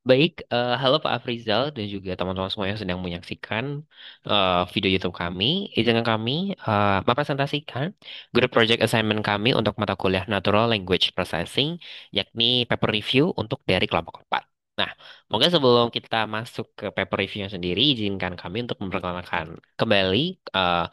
Baik, halo Pak Afrizal dan juga teman-teman semua yang sedang menyaksikan video YouTube kami. Izinkan kami mempresentasikan grup project assignment kami untuk mata kuliah Natural Language Processing, yakni paper review untuk dari kelompok 4. Nah, mungkin sebelum kita masuk ke paper reviewnya sendiri, izinkan kami untuk memperkenalkan kembali eh,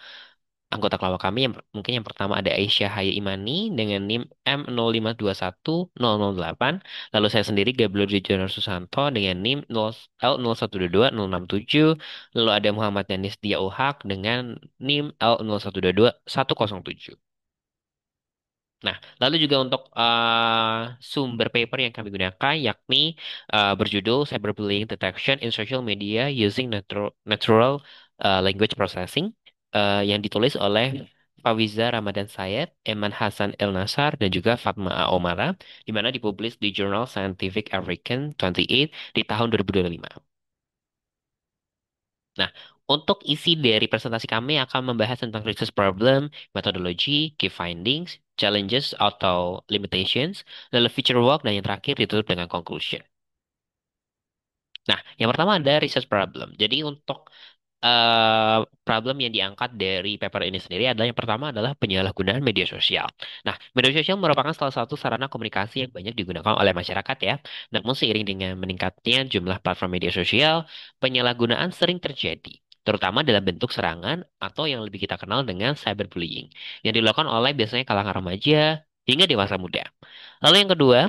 anggota kelompok kami yang mungkin yang pertama ada Aisyah Haya Imani dengan NIM M05210008. Lalu saya sendiri Gabriel Jono Susanto dengan NIM 0 L0122067. Lalu ada Muhammad Yanis Dia Uhak dengan NIM L0122107. Nah, lalu juga untuk sumber paper yang kami gunakan yakni berjudul Cyberbullying Detection in Social Media Using Natural Language Processing yang ditulis oleh Fawiza Ramadan Syed, Eman Hasan El Nasar, dan juga Fatma A. Omara, di mana dipublish di Journal Scientific American 28 di tahun 2025. Nah, untuk isi dari presentasi kami akan membahas tentang research problem, methodology, key findings, challenges atau limitations, lalu feature work, dan yang terakhir ditutup dengan conclusion. Nah, yang pertama ada research problem. Jadi untuk problem yang diangkat dari paper ini sendiri adalah yang pertama adalah penyalahgunaan media sosial. Nah, media sosial merupakan salah satu sarana komunikasi yang banyak digunakan oleh masyarakat ya. Namun seiring dengan meningkatnya jumlah platform media sosial, penyalahgunaan sering terjadi, terutama dalam bentuk serangan atau yang lebih kita kenal dengan cyberbullying, yang dilakukan oleh biasanya kalangan remaja hingga dewasa muda. Lalu yang kedua,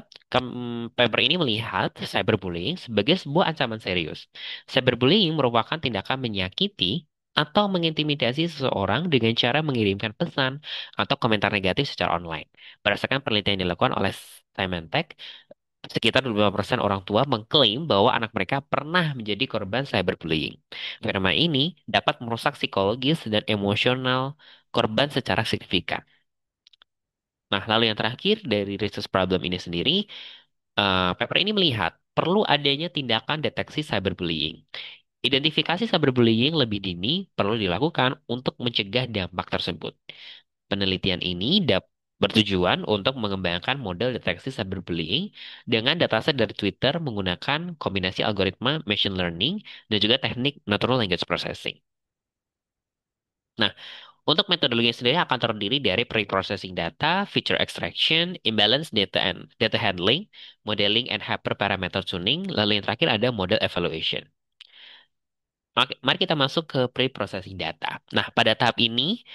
paper ini melihat cyberbullying sebagai sebuah ancaman serius. Cyberbullying merupakan tindakan menyakiti atau mengintimidasi seseorang dengan cara mengirimkan pesan atau komentar negatif secara online. Berdasarkan penelitian yang dilakukan oleh Symantec, sekitar 25% orang tua mengklaim bahwa anak mereka pernah menjadi korban cyberbullying. Fenomena ini dapat merusak psikologis dan emosional korban secara signifikan. Nah, lalu yang terakhir dari research problem ini sendiri, paper ini melihat perlu adanya tindakan deteksi cyberbullying. Identifikasi cyberbullying lebih dini perlu dilakukan untuk mencegah dampak tersebut. Penelitian ini bertujuan untuk mengembangkan model deteksi cyberbullying dengan dataset dari Twitter menggunakan kombinasi algoritma machine learning dan juga teknik natural language processing. Nah, untuk metodologi sendiri akan terdiri dari pre-processing data, feature extraction, imbalance data and data handling, modeling and hyperparameter tuning, lalu yang terakhir ada model evaluation. Mari kita masuk ke pre-processing data. Nah, pada tahap ini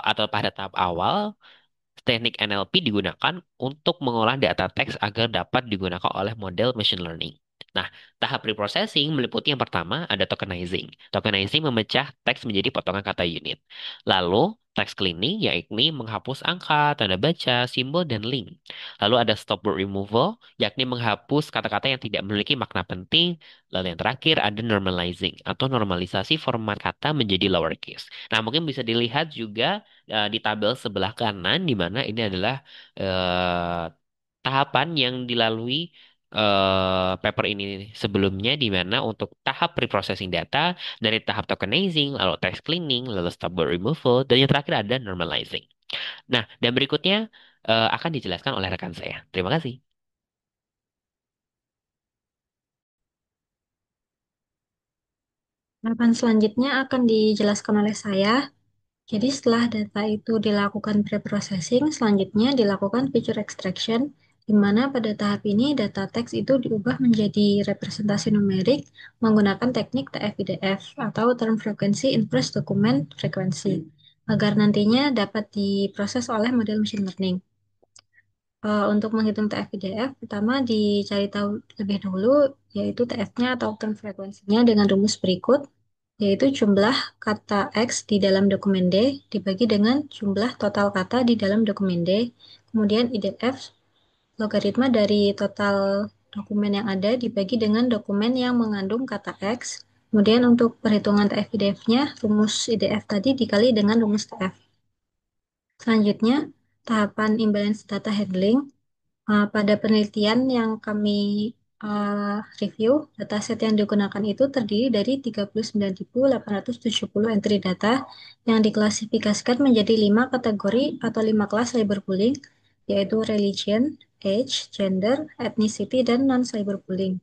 atau pada tahap awal, teknik NLP digunakan untuk mengolah data teks agar dapat digunakan oleh model machine learning. Nah, tahap preprocessing meliputi yang pertama ada tokenizing. Tokenizing memecah teks menjadi potongan kata unit. Lalu, text cleaning yakni menghapus angka, tanda baca, simbol, dan link. Lalu ada stop word removal, yakni menghapus kata-kata yang tidak memiliki makna penting. Lalu yang terakhir ada normalizing atau normalisasi format kata menjadi lowercase. Nah, mungkin bisa dilihat juga di tabel sebelah kanan di mana ini adalah eh, tahapan yang dilalui paper ini sebelumnya di mana untuk tahap preprocessing data dari tahap tokenizing, lalu text cleaning, lalu stop word removal, dan yang terakhir ada normalizing. Nah, dan berikutnya akan dijelaskan oleh rekan saya. Terima kasih. Tahapan selanjutnya akan dijelaskan oleh saya. Jadi setelah data itu dilakukan pre-processing, selanjutnya dilakukan feature extraction, di mana pada tahap ini data teks itu diubah menjadi representasi numerik menggunakan teknik TF-IDF atau Term Frequency Inverse Document Frequency, agar nantinya dapat diproses oleh model machine learning. Untuk menghitung TF-IDF, pertama dicari tahu lebih dahulu, yaitu TF-nya atau term frekuensinya dengan rumus berikut, yaitu jumlah kata X di dalam dokumen D dibagi dengan jumlah total kata di dalam dokumen D. Kemudian IDF, logaritma dari total dokumen yang ada dibagi dengan dokumen yang mengandung kata X. Kemudian untuk perhitungan TF-IDF-nya, rumus IDF tadi dikali dengan rumus TF. Selanjutnya, tahapan imbalance data handling. Pada penelitian yang kami review, dataset yang digunakan itu terdiri dari 39.870 entry data yang diklasifikasikan menjadi 5 kategori atau 5 kelas cyberbullying, yaitu religion, age, gender, ethnicity, dan non-cyberbullying.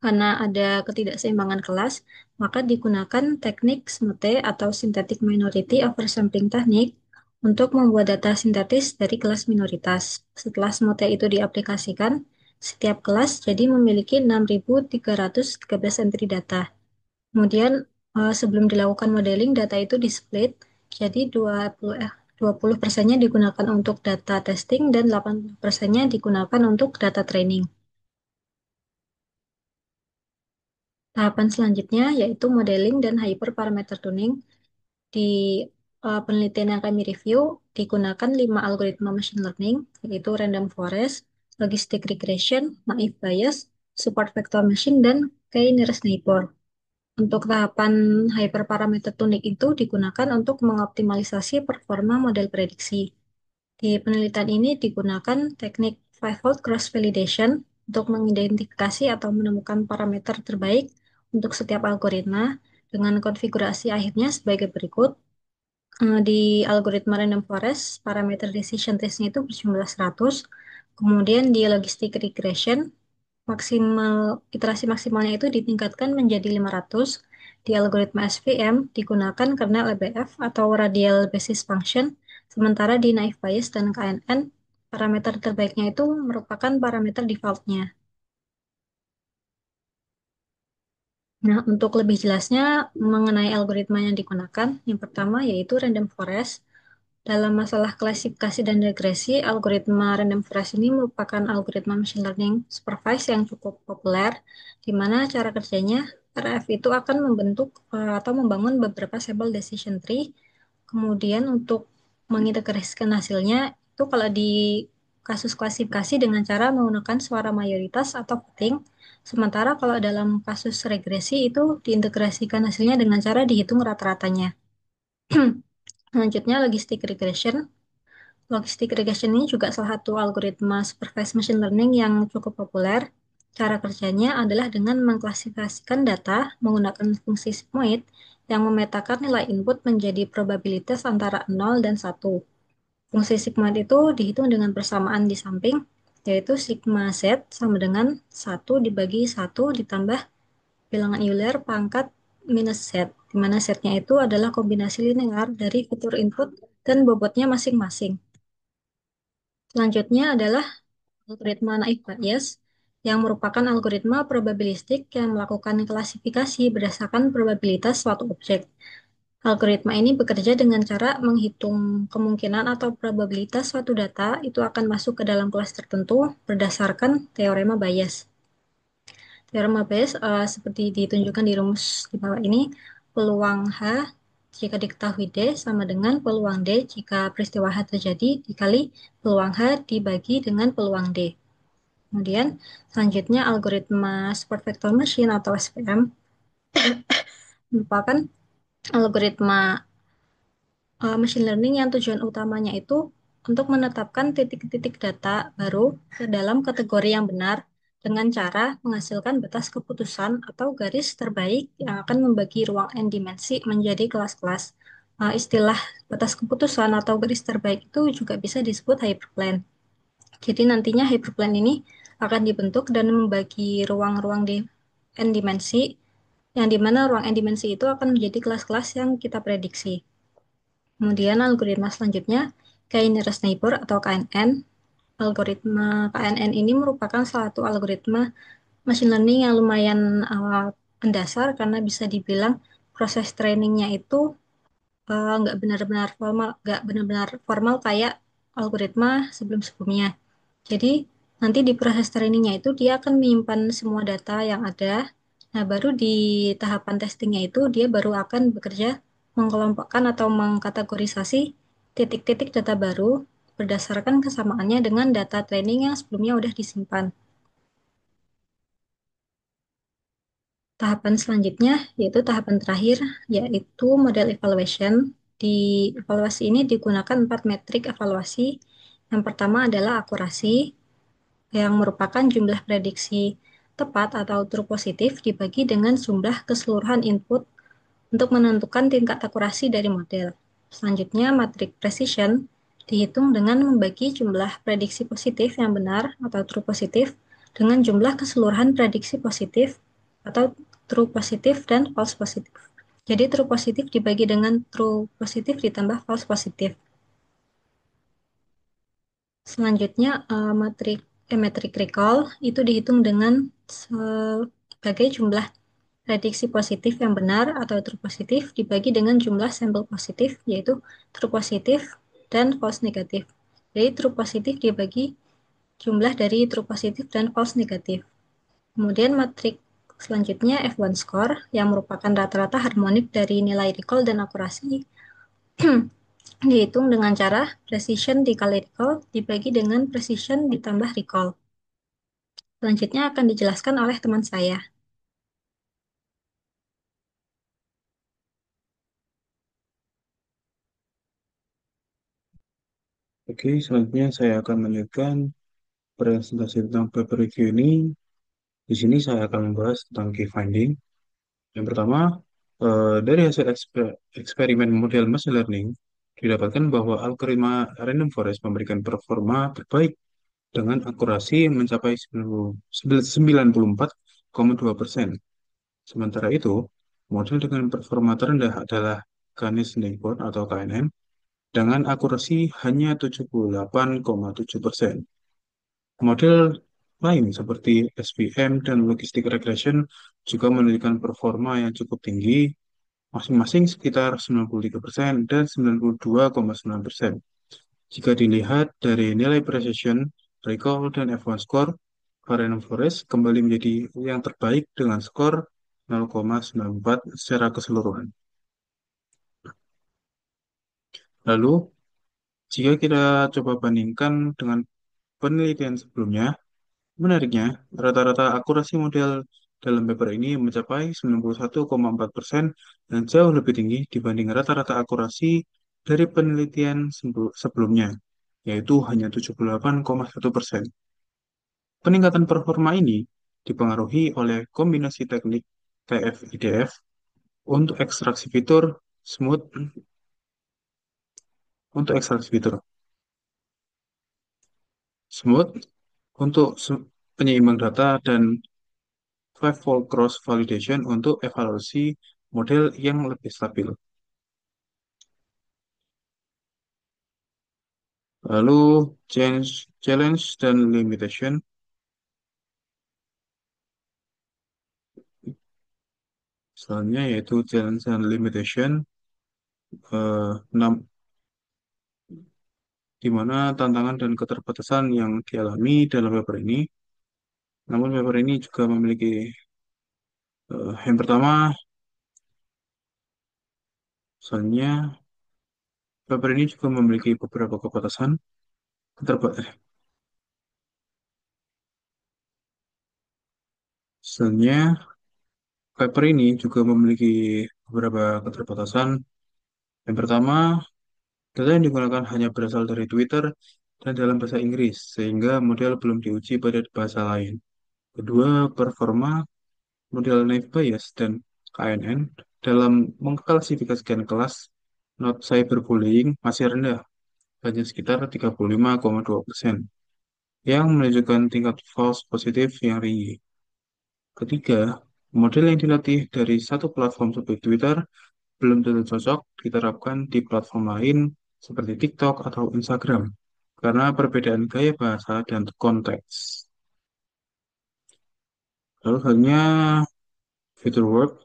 Karena ada ketidakseimbangan kelas, maka digunakan teknik SMOTE atau Synthetic Minority Oversampling Technique untuk membuat data sintetis dari kelas minoritas. Setelah SMOTE itu diaplikasikan, setiap kelas jadi memiliki 6.313 entry data. Kemudian sebelum dilakukan modeling, data itu di-split, jadi 20% digunakan untuk data testing dan 80% digunakan untuk data training. Tahapan selanjutnya yaitu modeling dan hyperparameter tuning. Di penelitian yang kami review, digunakan 5 algoritma machine learning, yaitu random forest, logistic regression, naive bayes, support vector machine, dan k-nearest neighbor. Untuk tahapan hyperparameter tuning itu digunakan untuk mengoptimalisasi performa model prediksi. Di penelitian ini digunakan teknik fivefold cross validation untuk mengidentifikasi atau menemukan parameter terbaik untuk setiap algoritma dengan konfigurasi akhirnya sebagai berikut. Di algoritma random forest, parameter decision testnya itu berjumlah 100. Kemudian di logistic regression, iterasi maksimalnya itu ditingkatkan menjadi 500. Di algoritma SVM digunakan kernel LBF atau radial basis function, sementara di naive bayes dan KNN, parameter terbaiknya itu merupakan parameter defaultnya. Nah, untuk lebih jelasnya mengenai algoritma yang digunakan, yang pertama yaitu random forest. Dalam masalah klasifikasi dan regresi, algoritma random forest ini merupakan algoritma machine learning supervised yang cukup populer, di mana cara kerjanya RF itu akan membentuk atau membangun beberapa sampel decision tree. Kemudian untuk mengintegrasikan hasilnya, itu kalau di kasus klasifikasi dengan cara menggunakan suara mayoritas atau voting, sementara kalau dalam kasus regresi itu diintegrasikan hasilnya dengan cara dihitung rata-ratanya. Selanjutnya, logistic regression. Logistic regression ini juga salah satu algoritma supervised machine learning yang cukup populer. Cara kerjanya adalah dengan mengklasifikasikan data menggunakan fungsi sigmoid yang memetakan nilai input menjadi probabilitas antara 0 dan 1. Fungsi sigmoid itu dihitung dengan persamaan di samping, yaitu sigma z sama dengan 1 dibagi 1 ditambah bilangan Euler pangkat minus z, di mana z-nya itu adalah kombinasi linear dari fitur input dan bobotnya masing-masing. Selanjutnya adalah algoritma naive Bayes, yang merupakan algoritma probabilistik yang melakukan klasifikasi berdasarkan probabilitas suatu objek. Algoritma ini bekerja dengan cara menghitung kemungkinan atau probabilitas suatu data itu akan masuk ke dalam kelas tertentu berdasarkan teorema Bayes. Teorema Bayes seperti ditunjukkan di rumus di bawah ini, peluang H jika diketahui D sama dengan peluang D jika peristiwa H terjadi dikali peluang H dibagi dengan peluang D. Kemudian selanjutnya algoritma support vector machine atau SVM merupakan algoritma machine learning yang tujuan utamanya itu untuk menetapkan titik-titik data baru ke dalam kategori yang benar dengan cara menghasilkan batas keputusan atau garis terbaik yang akan membagi ruang n dimensi menjadi kelas-kelas. Istilah batas keputusan atau garis terbaik itu juga bisa disebut hyperplane. Jadi nantinya hyperplane ini akan dibentuk dan membagi ruang-ruang di n dimensi, yang dimana ruang n dimensi itu akan menjadi kelas-kelas yang kita prediksi. Kemudian algoritma selanjutnya, k-nearest neighbor atau KNN. Algoritma KNN ini merupakan salah satu algoritma machine learning yang lumayan mendasar karena bisa dibilang proses trainingnya itu nggak benar-benar formal kayak algoritma sebelum-sebelumnya. Jadi nanti di proses trainingnya itu dia akan menyimpan semua data yang ada. Nah, baru di tahapan testingnya itu dia baru akan bekerja mengelompokkan atau mengkategorisasi titik-titik data baru berdasarkan kesamaannya dengan data training yang sebelumnya udah disimpan. Tahapan selanjutnya yaitu tahapan terakhir, yaitu model evaluation. Di evaluasi ini digunakan 4 metrik evaluasi. Yang pertama adalah akurasi, yang merupakan jumlah prediksi tepat atau true positif dibagi dengan jumlah keseluruhan input untuk menentukan tingkat akurasi dari model. Selanjutnya, matrik precision dihitung dengan membagi jumlah prediksi positif yang benar atau true positif dengan jumlah keseluruhan prediksi positif atau true positif dan false positif. Jadi true positif dibagi dengan true positif ditambah false positif. Selanjutnya metric recall itu dihitung dengan sebagai jumlah prediksi positif yang benar atau true positif dibagi dengan jumlah sampel positif yaitu true positif dan false negatif. Jadi true positif dibagi jumlah dari true positif dan false negatif. Kemudian matrik selanjutnya F1 score yang merupakan rata-rata harmonik dari nilai recall dan akurasi dihitung dengan cara precision dikali recall dibagi dengan precision ditambah recall. Selanjutnya akan dijelaskan oleh teman saya. Oke, selanjutnya saya akan melanjutkan presentasi tentang paper review ini. Di sini saya akan membahas tentang key finding. Yang pertama, dari hasil eksperimen model machine learning, didapatkan bahwa algoritma random forest memberikan performa terbaik dengan akurasi mencapai 94,2%. Sementara itu, model dengan performa terendah adalah Canis-Neighbor atau KNN dengan akurasi hanya 78,7%. Model lain seperti SVM dan Logistic Regression juga menunjukkan performa yang cukup tinggi, masing-masing sekitar 93% dan 92,9%. Jika dilihat dari nilai precision, recall, dan F1 score, Random Forest kembali menjadi yang terbaik dengan skor 0,94 secara keseluruhan. Lalu, jika kita coba bandingkan dengan penelitian sebelumnya, menariknya, rata-rata akurasi model dalam paper ini mencapai 91,4% dan jauh lebih tinggi dibanding rata-rata akurasi dari penelitian sebelumnya, yaitu hanya 78,1%. Peningkatan performa ini dipengaruhi oleh kombinasi teknik TF-IDF untuk ekstraksi fitur smooth untuk ekstraksi fitur smooth untuk penyeimbang data dan five-fold cross validation untuk evaluasi model yang lebih stabil. Lalu challenge dan limitation. Selanjutnya yaitu challenge dan limitation, eh, enam- di mana tantangan dan keterbatasan yang dialami dalam paper ini. Namun paper ini juga memiliki yang pertama, soalnya paper ini juga memiliki beberapa keterbatasan. Keterba- eh, Soalnya paper ini juga memiliki beberapa keterbatasan. Yang pertama, data yang digunakan hanya berasal dari Twitter dan dalam bahasa Inggris, sehingga model belum diuji pada bahasa lain. Kedua, performa model naive Bayes dan KNN dalam mengklasifikasikan kelas not cyberbullying masih rendah, hanya sekitar 35,2%, yang menunjukkan tingkat false positif yang tinggi. Ketiga, model yang dilatih dari satu platform seperti Twitter belum tentu cocok diterapkan di platform lain seperti TikTok atau Instagram karena perbedaan gaya bahasa dan konteks. Lalu halnya future work,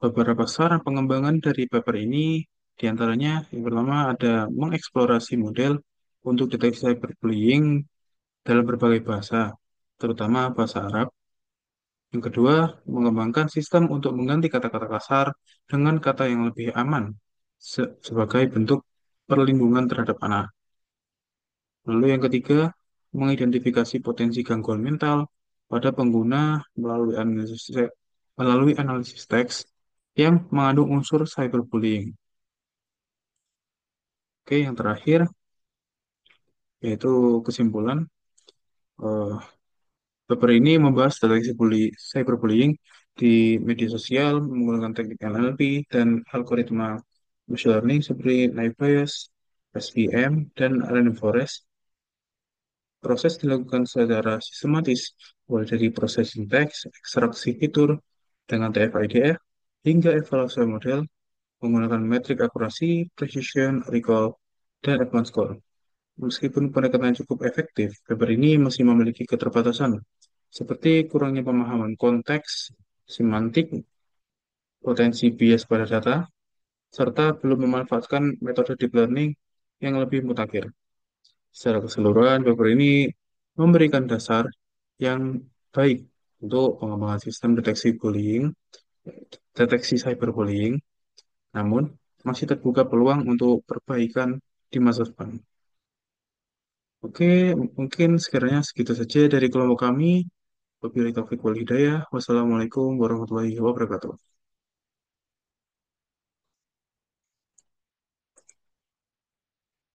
beberapa saran pengembangan dari paper ini diantaranya yang pertama ada mengeksplorasi model untuk deteksi cyberbullying dalam berbagai bahasa, terutama bahasa Arab. Yang kedua, mengembangkan sistem untuk mengganti kata-kata kasar dengan kata yang lebih aman sebagai bentuk perlindungan terhadap anak. Lalu yang ketiga, mengidentifikasi potensi gangguan mental pada pengguna melalui analisis teks yang mengandung unsur cyberbullying. Oke, yang terakhir yaitu kesimpulan. Eh, Paper ini membahas deteksi cyberbullying di media sosial menggunakan teknik NLP dan algoritma machine learning seperti naive Bayes, SVM, dan random forest. Proses dilakukan secara sistematis, mulai dari processing teks, ekstraksi fitur, dengan TF-IDF hingga evaluasi model menggunakan metrik akurasi, precision, recall, dan advanced score. Meskipun pendekatan cukup efektif, paper ini masih memiliki keterbatasan, seperti kurangnya pemahaman konteks, semantik, potensi bias pada data, serta belum memanfaatkan metode deep learning yang lebih mutakhir. Secara keseluruhan, paper ini memberikan dasar yang baik untuk pengembangan sistem deteksi cyberbullying, namun masih terbuka peluang untuk perbaikan di masa depan. Oke, mungkin sekiranya segitu saja dari kelompok kami. Wabillahi taufiq wal hidayah. Wassalamualaikum warahmatullahi wabarakatuh.